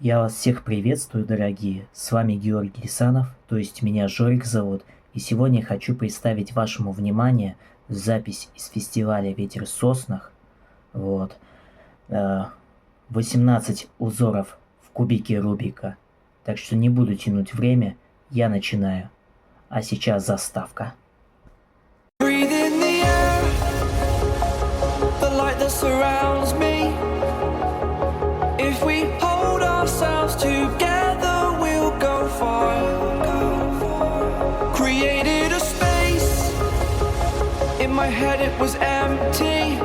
Я вас всех приветствую, дорогие. С вами Георгий Рисанов, то есть меня Жорик зовут. И сегодня хочу представить вашему вниманию запись из фестиваля «Ветер, соснах». Вот. 18 узоров в кубике Рубика. Так что не буду тянуть время, я начинаю. А сейчас заставка. If we hold ourselves together, we'll go far. Created a space. In my head it was empty,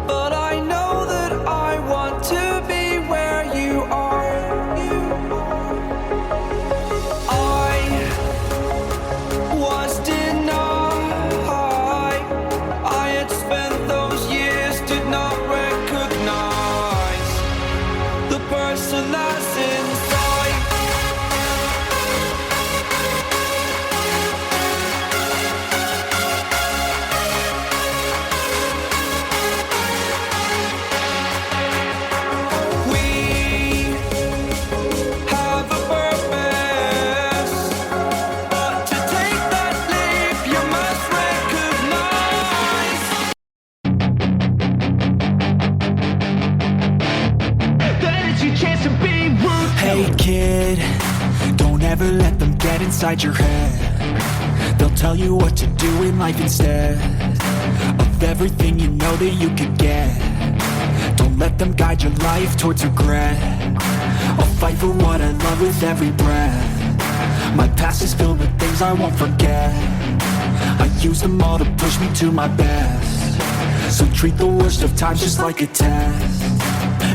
but I know that I want to be where you are. I was denied. I had spent those years, did not recognize the person that's inside. We have a purpose, but to take that leap, you must recognize that it's your chance to be ruthless. Hey kid, don't ever let them get inside your head. They'll tell you what to do in life instead of everything you know that you could get. Don't let them guide your life towards regret. I'll fight for what I love with every breath. My past is filled with things I won't forget. I use them all to push me to my best. So treat the worst of times just like a test.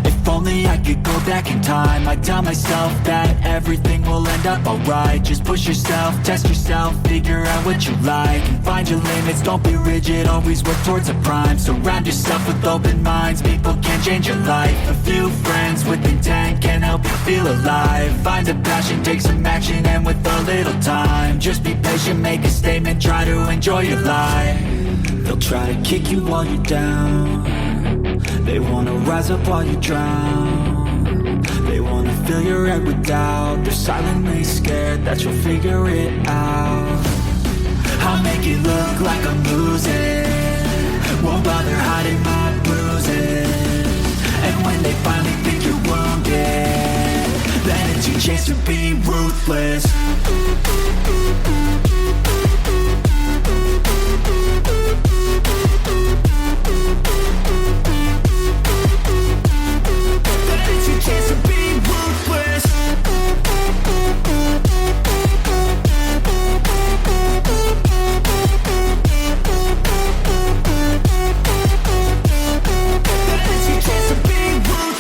If only I could go back in time, I'd tell myself that everything will end up alright. Just push yourself, test yourself, figure out what you like, and find your limits, don't be rigid, always work towards a prime. Surround yourself with open minds, people can change your life. A few friends with intent can help you feel alive. Find a passion, take some action, and with a little time, just be patient, make a statement, try to enjoy your life. They'll try to kick you while you're down. They wanna rise up while you drown. They wanna fill your head with doubt. They're silently scared that you'll figure it out. I'll make it look like I'm losing, won't bother hiding my bruises. And when they finally think you're wounded, then it's your chance to be ruthless. Chance to be ruthless.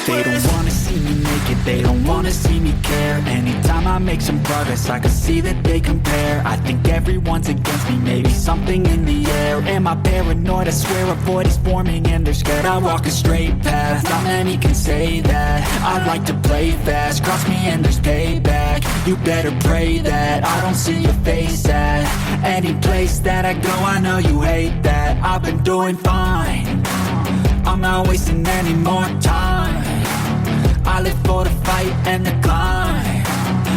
They don't wanna see me make it, they don't wanna see me care. Anytime I make some progress, I can see that they compare. I think everyone's against me, maybe something in the air. Am I paranoid? I swear a void is forming and they're scared. I walk a straight path, not many can say that. I like to play fast, cross me and there's payback. You better pray that I don't see your face at any place that I go. I know you hate that. I've been doing fine, I'm not wasting any more time. I live for the fight and the climb,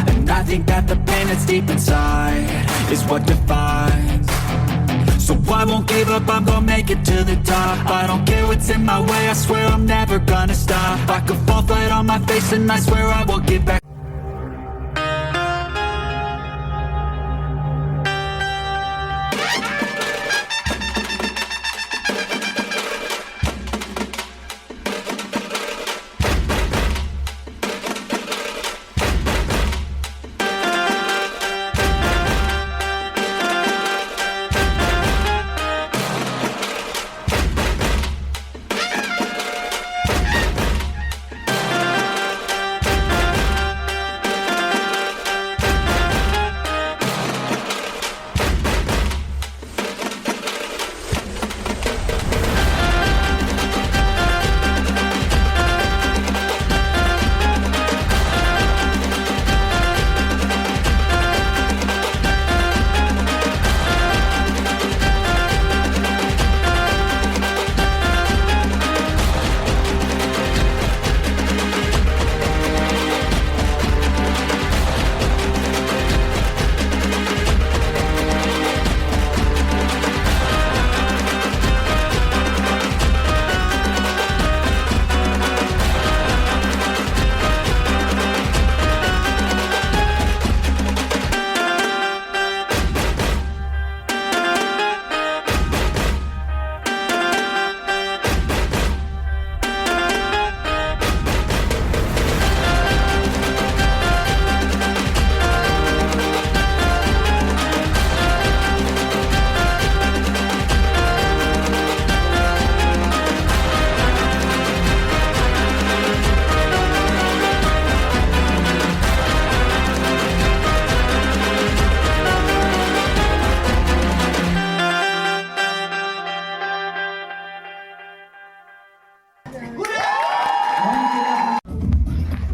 and I think that the pain that's deep inside is what defines. So I won't give up, I'm gonna make it to the top. I don't care what's in my way, I swear I'm never gonna stop. I could fall flat on my face and I swear I won't get back.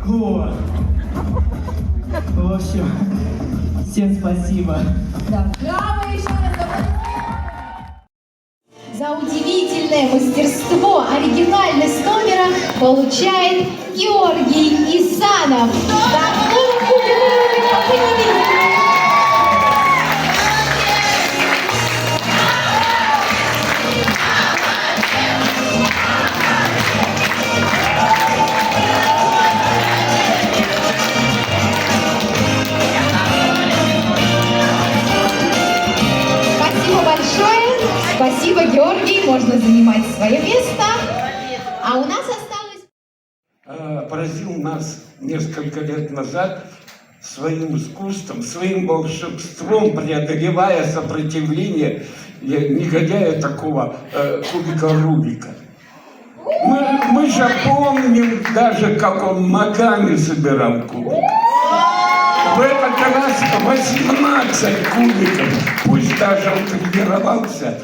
Вот. В общем, всем спасибо. Да, браво еще раз. За удивительное мастерство, оригинальность номера получает Георгий Исанов. Такую кубику вы не видели. Спасибо большое. Спасибо, Георгий. Можно занимать свое место. А у нас осталось... Поразил нас несколько лет назад своим искусством, своим волшебством, преодолевая сопротивление негодяя такого кубика Рубика. Мы же помним даже, как он ногами собирал кубик. В этот раз 18 кубиков. Пусть даже он тренировался,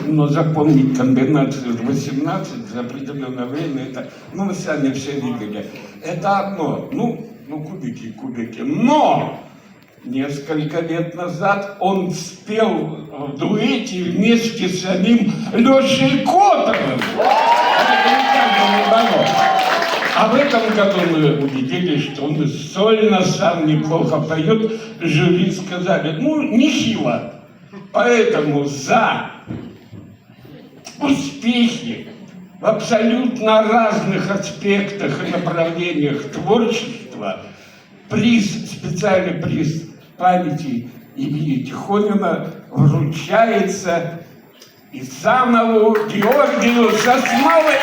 но запомнить комбинацию 18 за определенное время, это, ну, вы сами все видели, это одно, ну, кубики, но несколько лет назад он спел в дуэте вместе с самим Лешей Котовым. А в этом году мы убедились, что он сольно сам неплохо поет. Жюри сказали, ну, нехило. Поэтому за успехи в абсолютно разных аспектах и направлениях творчества приз, специальный приз памяти Ильи Тихонина вручается Исанову Георгию со Смолой.